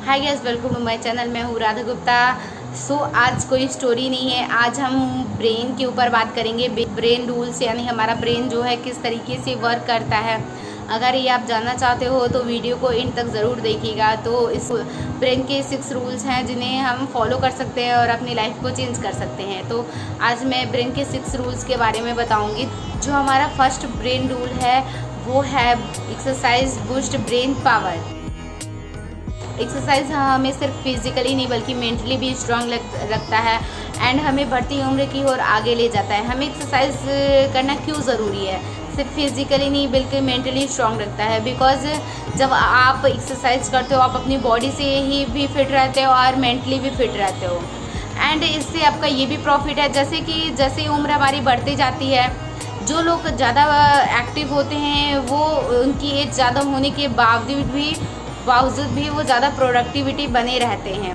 Hi guys, welcome to my channel. मैं हूँ राधा गुप्ता। आज कोई स्टोरी नहीं है। आज हम ब्रेन के ऊपर बात करेंगे। ब्रेन रूल्स यानी हमारा ब्रेन जो है किस तरीके से वर्क करता है। अगर ये आप जानना चाहते हो तो वीडियो को इन तक ज़रूर देखिएगा। तो इस ब्रेन के 6 रूल्स हैं जिन्हें हम फॉलो कर सकते हैं और अपनी लाइफ को चेंज कर सकते हैं। तो आज मैं ब्रेन के 6 रूल्स के बारे में बताऊँगी। जो हमारा फर्स्ट ब्रेन रूल है वो है exercise boost brain power. Exercise हमें सिर्फ फिजिकली नहीं बल्कि मेंटली भी स्ट्रांग रखता है एंड हमें बढ़ती उम्र की ओर आगे ले जाता है। हमें एक्सरसाइज करना क्यों ज़रूरी है? सिर्फ फिजिकली नहीं बल्कि मेंटली स्ट्रांग रखता है। बिकॉज जब आप एक्सरसाइज करते हो आप अपनी बॉडी से ही भी फिट रहते हो और मेंटली भी फिट रहते हो। एंड इससे आपका ये भी प्रॉफिट है जैसे उम्र हमारी बढ़ती जाती है, जो लोग ज़्यादा एक्टिव होते हैं वो उनकी एज ज़्यादा होने के बावजूद भी वो ज़्यादा प्रोडक्टिविटी बने रहते हैं।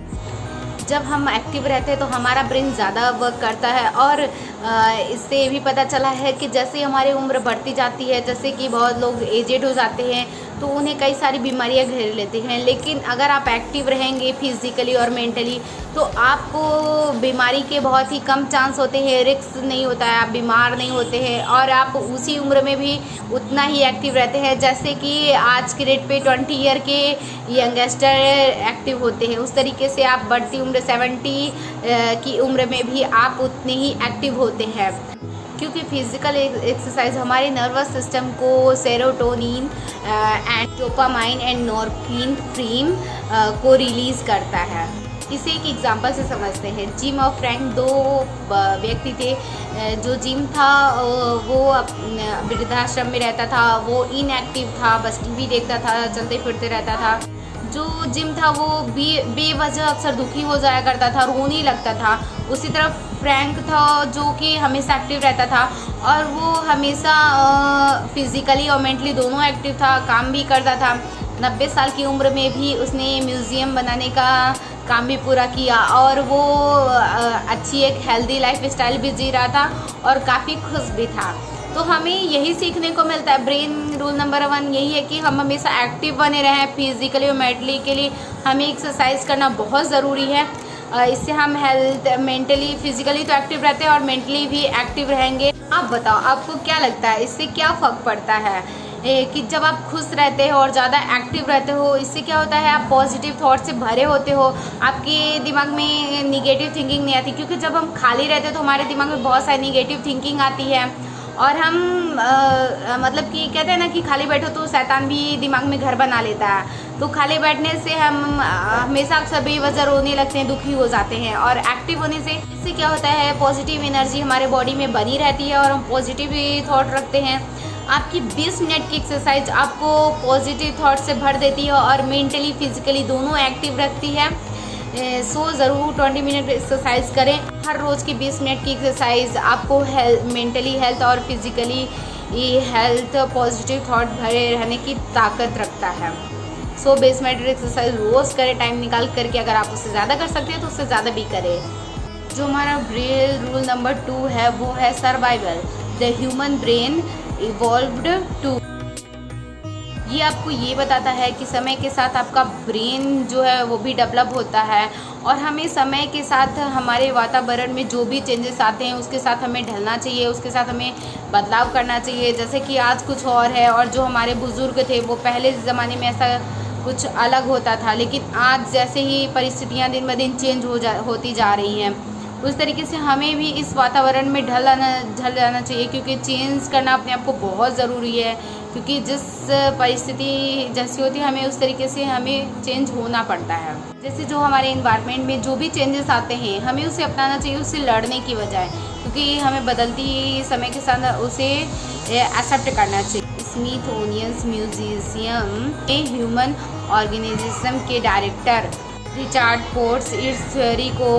जब हम एक्टिव रहते हैं तो हमारा ब्रेन ज़्यादा वर्क करता है। और इससे ये भी पता चला है कि जैसे हमारी उम्र बढ़ती जाती है, जैसे कि बहुत लोग एजेड हो जाते हैं तो उन्हें कई सारी बीमारियां घेर लेती हैं। लेकिन अगर आप एक्टिव रहेंगे फिजिकली और मेंटली तो आपको बीमारी के बहुत ही कम चांस होते हैं, रिस्क नहीं होता है, आप बीमार नहीं होते हैं और आप उसी उम्र में भी उतना ही एक्टिव रहते हैं जैसे कि आज के डेट पे 20 ईयर के यंगस्टर एक्टिव होते हैं। उस तरीके से आप बढ़ती उम्र 70 की उम्र में भी आप उतने ही एक्टिव होते हैं, क्योंकि फिजिकल एक्सरसाइज हमारे नर्वस सिस्टम को सेरोटोनिन एंड डोपामाइन एंड नॉरफिन को रिलीज़ करता है। इसे एक एग्जांपल से समझते हैं। जिम और फ्रैंक दो व्यक्ति थे। जो जिम था वो वृद्धाश्रम में रहता था, वो इनएक्टिव था, बस टीवी देखता था, चलते फिरते रहता था। जो जिम था वो बेवजह अक्सर दुखी हो जाया करता था, रोने लगता था। उसी तरफ फ्रैंक था जो कि हमेशा एक्टिव रहता था और वो हमेशा फिज़िकली और मेंटली दोनों एक्टिव था, काम भी करता था। 90 साल की उम्र में भी उसने म्यूज़ियम बनाने का काम भी पूरा किया और वो अच्छी एक हेल्दी लाइफ स्टाइल भी जी रहा था और काफ़ी खुश भी था। तो हमें यही सीखने को मिलता है। ब्रेन रूल नंबर 1 यही है कि हम हमेशा एक्टिव बने रहें। फिजिकली और मेंटली के लिए हमें एक्सरसाइज करना बहुत ज़रूरी है। इससे हम मेंटली फिजिकली तो एक्टिव रहते हैं और मेंटली भी एक्टिव रहेंगे। आप बताओ, आपको क्या लगता है इससे क्या फ़र्क पड़ता है? कि जब आप खुश रहते हो और ज़्यादा एक्टिव रहते हो, इससे क्या होता है, आप पॉजिटिव थॉट से भरे होते हो, आपके दिमाग में निगेटिव थिंकिंग नहीं आती। क्योंकि जब हम खाली रहते हैं तो हमारे दिमाग में बहुत सारी निगेटिव थिंकिंग आती है और हम मतलब कि कहते हैं ना कि खाली बैठो तो शैतान भी दिमाग में घर बना लेता है। तो खाली बैठने से हम हमेशा अक्सर बेवजह रोने लगते हैं, दुखी हो जाते हैं। और एक्टिव होने से इससे क्या होता है, पॉजिटिव एनर्जी हमारे बॉडी में बनी रहती है और हम पॉजिटिव थॉट रखते हैं। आपकी 20 मिनट की एक्सरसाइज आपको पॉजिटिव थॉट से भर देती है और मेंटली फिजिकली दोनों एक्टिव रखती है। सो ज़रूर 20 मिनट एक्सरसाइज करें। हर रोज़ की 20 मिनट की एक्सरसाइज आपको मेंटली हेल्थ और फिजिकली हेल्थ पॉजिटिव थॉट भरे रहने की ताकत रखता है। सो 20 मिनट एक्सरसाइज रोज़ करें टाइम निकाल करके। अगर आप उससे ज़्यादा कर सकते हैं तो उससे ज़्यादा भी करें। जो हमारा ब्रेन रूल नंबर 2 है वो है survival. The human brain evolved to. ये आपको ये बताता है कि समय के साथ आपका ब्रेन जो है वो भी डेवलप होता है और हमें समय के साथ हमारे वातावरण में जो भी चेंजेस आते हैं उसके साथ हमें ढलना चाहिए, उसके साथ हमें बदलाव करना चाहिए। जैसे कि आज कुछ और है और जो हमारे बुज़ुर्ग थे वो पहले ज़माने में ऐसा कुछ अलग होता था, लेकिन आज जैसे ही परिस्थितियाँ दिन ब दिन चेंज होती जा रही हैं उस तरीके से हमें भी इस वातावरण में ढल जाना चाहिए। क्योंकि चेंज करना अपने आप को बहुत ज़रूरी है, क्योंकि जिस परिस्थिति जैसी होती है हमें उस तरीके से हमें चेंज होना पड़ता है। जैसे जो हमारे इन्वायरमेंट में जो भी चेंजेस आते हैं हमें उसे अपनाना चाहिए, उससे लड़ने की बजाय, क्योंकि हमें बदलती समय के साथ उसे एक्सेप्ट करना चाहिए। स्मिथसोनियन म्यूजियम में ह्यूमन ऑर्गेनिज्म के डायरेक्टर रिचर्ड कोर्ट्स इस थ्योरी को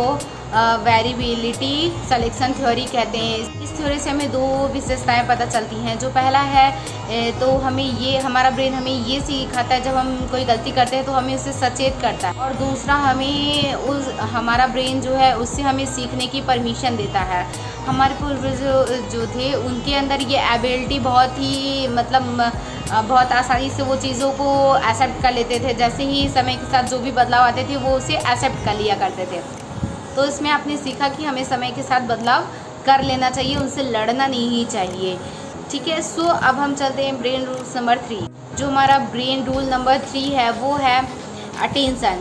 वेरिएबिलिटी सिलेक्शन थ्योरी कहते हैं। इस थ्योरी से हमें 2 विशेषताएं पता चलती हैं। जो पहला है तो हमें ये हमारा ब्रेन हमें ये सिखाता है, जब हम कोई गलती करते हैं तो हमें उससे सचेत करता है। और दूसरा हमारा ब्रेन जो है उससे हमें सीखने की परमिशन देता है। हमारे पूर्वज जो थे उनके अंदर ये एबिलिटी बहुत ही मतलब बहुत आसानी से वो चीज़ों को एक्सेप्ट कर लेते थे। जैसे ही समय के साथ जो भी बदलाव आते थे वो उसे एक्सेप्ट कर लिया करते थे। तो इसमें आपने सीखा कि हमें समय के साथ बदलाव कर लेना चाहिए, उनसे लड़ना नहीं चाहिए। ठीक है, सो अब हम चलते हैं ब्रेन रूल नंबर 3। जो हमारा ब्रेन रूल नंबर 3 है वो है अटेंशन।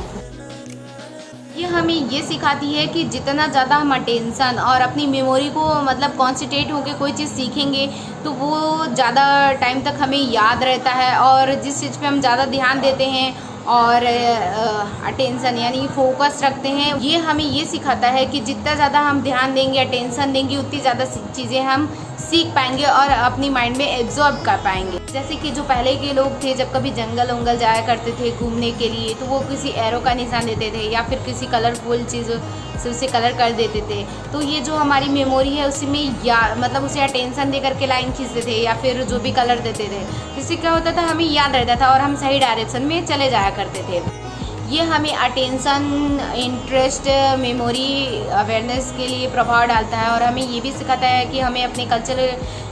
ये हमें ये सिखाती है कि जितना ज़्यादा हम अटेंशन और अपनी मेमोरी को मतलब कॉन्सेंट्रेट होकर कोई चीज़ सीखेंगे तो वो ज़्यादा टाइम तक हमें याद रहता है। और जिस चीज़ पे हम ज़्यादा ध्यान देते हैं और अटेंशन यानी फोकस रखते हैं, ये हमें ये सिखाता है कि जितना ज़्यादा हम ध्यान देंगे, अटेंशन देंगे, उतनी ज़्यादा चीज़ें हम सीख पाएंगे और अपनी माइंड में एब्जॉर्ब कर पाएंगे। जैसे कि जो पहले के लोग थे, जब कभी जंगल वंगल जाया करते थे घूमने के लिए, तो वो किसी एरो का निशान देते थे या फिर किसी कलरफुल चीज़ से उसे कलर कर देते थे। तो ये जो हमारी मेमोरी है उसमें मतलब उसे अटेंशन दे करके लाइन खींचते थे या फिर जो भी कलर देते थे, इससे क्या होता था, हमें याद रहता था और हम सही डायरेक्शन में चले जाया करते थे। ये हमें अटेंशन, इंटरेस्ट, मेमोरी, अवेयरनेस के लिए प्रभाव डालता है और हमें ये भी सिखाता है कि हमें अपने कल्चर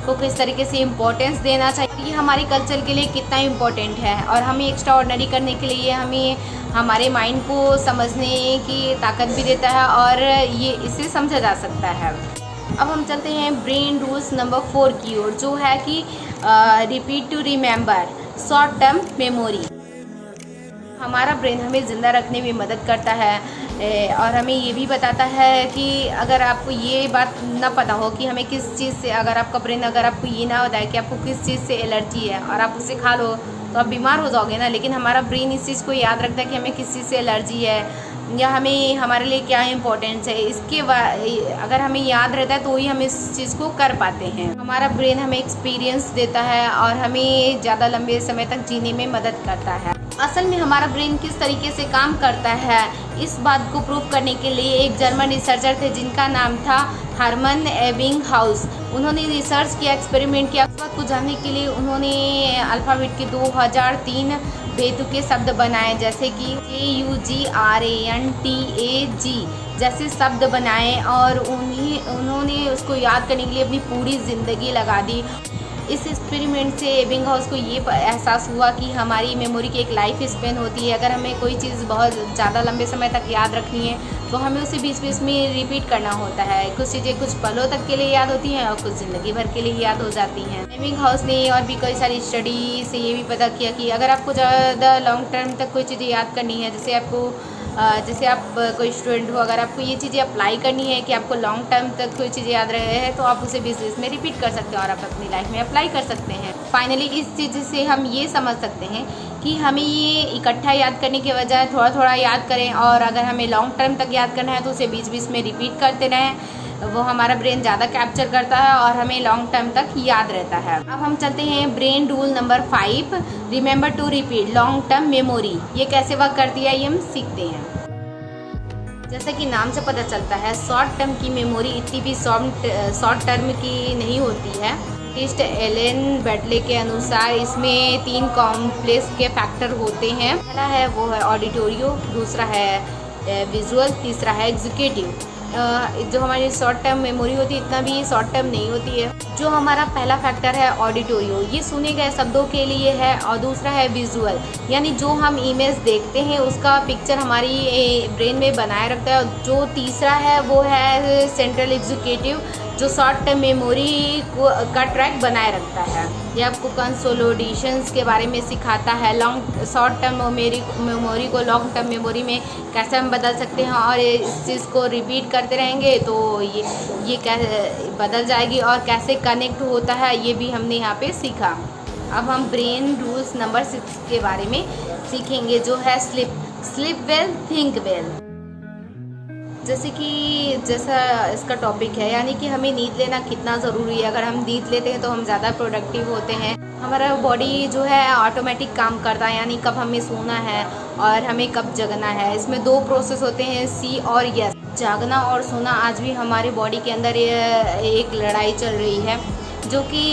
को किस तरीके से इम्पोर्टेंस देना चाहिए, ये हमारे कल्चर के लिए कितना इम्पोर्टेंट है। और हमें एक्स्ट्रा ऑर्डिनरी करने के लिए हमें हमारे माइंड को समझने की ताकत भी देता है और ये इसे समझा जा सकता है। अब हम चलते हैं ब्रेन रूल्स नंबर 4 की ओर, जो है कि repeat to remember, short term memory. हमारा ब्रेन हमें ज़िंदा रखने में मदद करता है और हमें ये भी बताता है कि अगर आपको ये बात ना पता हो कि हमें किस चीज़ से, अगर आपका ब्रेन अगर आपको ये ना बताए कि आपको किस चीज़ से एलर्जी है और आप उसे खा लो तो आप बीमार हो जाओगे ना, लेकिन हमारा ब्रेन इस चीज़ को याद रखता है कि हमें किस चीज़ से एलर्जी है या हमें हमारे लिए क्या इम्पोर्टेंस है। इसके अगर हमें याद रहता है तो ही हम इस चीज़ को कर पाते हैं। हमारा ब्रेन हमें एक्सपीरियंस देता है और हमें ज़्यादा लंबे समय तक जीने में मदद करता है। असल में हमारा ब्रेन किस तरीके से काम करता है, इस बात को प्रूव करने के लिए एक जर्मन रिसर्चर थे जिनका नाम था हरमन एबिंगहाउस। उन्होंने रिसर्च किया, एक्सपेरिमेंट किया। इस बात को जानने के लिए उन्होंने अल्फ़ाबेट के 2003 बेतुके शब्द बनाए, जैसे कि KUGRANTAG जैसे शब्द बनाए और उन्होंने उसको याद करने के लिए अपनी पूरी ज़िंदगी लगा दी। इस एक्सपेरिमेंट से एबिंगहाउस को ये एहसास हुआ कि हमारी मेमोरी की एक लाइफ स्पेन होती है। अगर हमें कोई चीज़ बहुत ज़्यादा लंबे समय तक याद रखनी है तो हमें उसे बीच में रिपीट करना होता है। कुछ चीज़ें कुछ पलों तक के लिए याद होती हैं और कुछ ज़िंदगी भर के लिए याद हो जाती हैं। एबिंगहाउस ने और भी कई सारी स्टडी से ये भी पता किया कि अगर आपको ज़्यादा लॉन्ग टर्म तक कोई चीज़ें याद करनी है, जैसे आप कोई स्टूडेंट हो, अगर आपको ये चीज़ें अप्लाई करनी है कि आपको लॉन्ग टर्म तक कोई चीज़ें याद रहे हैं तो आप उसे बीच में रिपीट कर सकते हैं और आप अपनी लाइफ में अप्लाई कर सकते हैं। फाइनली इस चीज़ से हम ये समझ सकते हैं कि हमें ये इकट्ठा याद करने के बजाय थोड़ा थोड़ा याद करें और अगर हमें लॉन्ग टर्म तक याद करना है तो उसे बीच में रिपीट करते रहें। वो हमारा ब्रेन ज़्यादा कैप्चर करता है और हमें लॉन्ग टर्म तक याद रहता है। अब हम चलते हैं brain rule number 5, remember to repeat, long term memory. ये कैसे वर्क करती है ये हम सीखते हैं। जैसा कि नाम से पता चलता है, शॉर्ट टर्म की मेमोरी इतनी भी शॉर्ट टर्म की नहीं होती है। साइंटिस्ट एलन बेडले के अनुसार इसमें 3 कॉम्प्लेक्स के फैक्टर होते हैं। पहला है वो है ऑडिटोरियो, दूसरा है विजुअल, तीसरा है एग्जीक्यूटिव। जो हमारी शॉर्ट टर्म मेमोरी होती है इतना भी शॉर्ट टर्म नहीं होती है। जो हमारा पहला फैक्टर है ऑडिटोरियो, ये सुने गए शब्दों के लिए है, और दूसरा है विजुअल, यानी जो हम इमेज देखते हैं उसका पिक्चर हमारी ब्रेन में बनाए रखता है। और जो तीसरा है वो है सेंट्रल एग्जीक्यूटिव, जो शॉर्ट टर्म मेमोरी का ट्रैक बनाए रखता है। ये आपको कंसोलिडेशंस के बारे में सिखाता है, शॉर्ट टर्म मेमोरी को लॉन्ग टर्म मेमोरी में कैसे हम बदल सकते हैं और इस चीज़ को रिपीट करते रहेंगे तो ये कैसे बदल जाएगी और कैसे कनेक्ट होता है ये भी हमने यहाँ पे सीखा। अब हम ब्रेन रूल्स नंबर 6 के बारे में सीखेंगे, जो है स्लीप वेल थिंक वेल। जैसा इसका टॉपिक है, यानी कि हमें नींद लेना कितना ज़रूरी है। अगर हम नींद लेते हैं तो हम ज़्यादा प्रोडक्टिव होते हैं। हमारा बॉडी जो है ऑटोमेटिक काम करता है, यानी कब हमें सोना है और हमें कब जगना है। इसमें 2 प्रोसेस होते हैं, सी और यस। जागना और सोना आज भी हमारे बॉडी के अंदर एक लड़ाई चल रही है, जो कि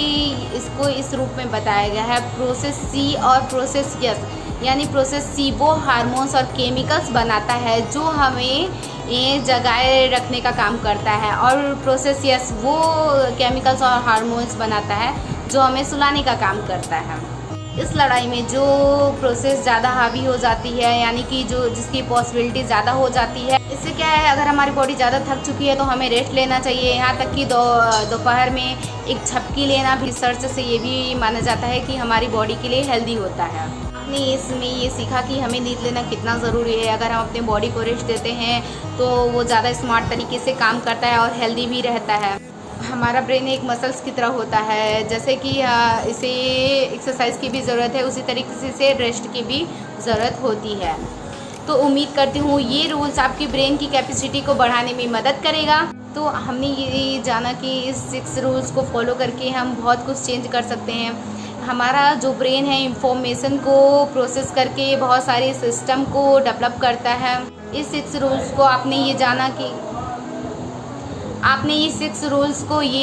इसको इस रूप में बताया गया है, प्रोसेस सी और प्रोसेस यस। यानी प्रोसेस सी वो हार्मोन्स और केमिकल्स बनाता है जो हमें ये जगाए रखने का काम करता है। और प्रोसेस यस वो केमिकल्स और हार्मोन्स बनाता है जो हमें सुलाने का काम करता है। इस लड़ाई में जो प्रोसेस ज़्यादा हावी हो जाती है, यानी कि जो जिसकी पॉसिबिलिटी ज़्यादा हो जाती है, इससे क्या है, अगर हमारी बॉडी ज़्यादा थक चुकी है तो हमें रेस्ट लेना चाहिए। यहाँ तक कि दोपहर में एक झपकी लेना भी रिसर्च से ये भी माना जाता है कि हमारी बॉडी के लिए हेल्दी होता है। आपने इसमें ये सीखा कि हमें नींद लेना कितना ज़रूरी है। अगर हम अपने बॉडी को रेस्ट देते हैं तो वो ज़्यादा स्मार्ट तरीके से काम करता है और हेल्दी भी रहता है। हमारा ब्रेन एक मसल्स की तरह होता है, जैसे कि इसे एक्सरसाइज की भी ज़रूरत है, उसी तरीके से रेस्ट की भी ज़रूरत होती है। तो उम्मीद करती हूँ ये रूल्स आपकी ब्रेन की कैपेसिटी को बढ़ाने में मदद करेगा। तो हमने ये जाना कि इस 6 रूल्स को फॉलो करके हम बहुत कुछ चेंज कर सकते हैं। हमारा जो ब्रेन है इंफॉर्मेशन को प्रोसेस करके बहुत सारे सिस्टम को डेवलप करता है। इस 6 रूल्स को आपने ये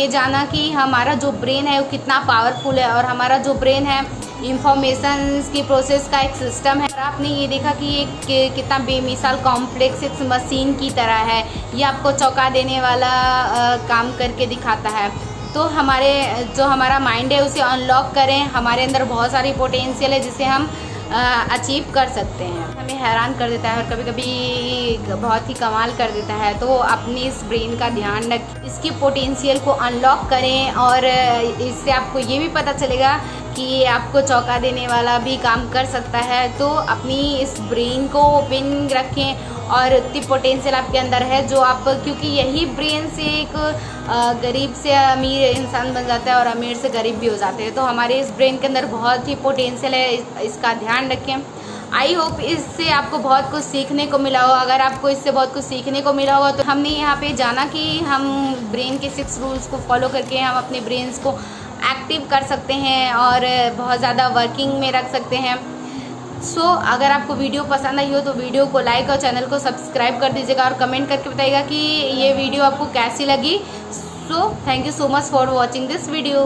जाना कि हमारा जो ब्रेन है वो कितना पावरफुल है, और हमारा जो ब्रेन है इंफॉर्मेशन की प्रोसेस का एक सिस्टम है। और आपने ये देखा कि ये कितना बेमिसाल कॉम्प्लेक्स एक मशीन की तरह है, ये आपको चौंका देने वाला काम करके दिखाता है। तो हमारा माइंड है उसे अनलॉक करें। हमारे अंदर बहुत सारी पोटेंशियल है जिसे हम अचीव कर सकते हैं। हमें हैरान कर देता है और कभी कभी बहुत ही कमाल कर देता है। तो अपनी इस ब्रेन का ध्यान रखें, इसकी पोटेंशियल को अनलॉक करें, और इससे आपको ये भी पता चलेगा कि ये आपको चौंका देने वाला भी काम कर सकता है। तो अपनी इस ब्रेन को ओपन रखें, और इतनी पोटेंशियल आपके अंदर है जो आप, क्योंकि यही ब्रेन से एक गरीब से अमीर इंसान बन जाता है और अमीर से गरीब भी हो जाते हैं। तो हमारे इस ब्रेन के अंदर बहुत ही पोटेंशियल है, इसका ध्यान रखें। आई होप इससे आपको बहुत कुछ सीखने को मिला हो। अगर आपको इससे बहुत कुछ सीखने को मिला होगा तो हमने यहाँ पे जाना कि हम ब्रेन के 6 रूल्स को फॉलो करके हम अपने ब्रेन्स को एक्टिव कर सकते हैं और बहुत ज़्यादा वर्किंग में रख सकते हैं। अगर आपको वीडियो पसंद आई हो तो वीडियो को लाइक और चैनल को सब्सक्राइब कर दीजिएगा, और कमेंट करके बताइएगा कि ये वीडियो आपको कैसी लगी। Thank you so much for watching this video.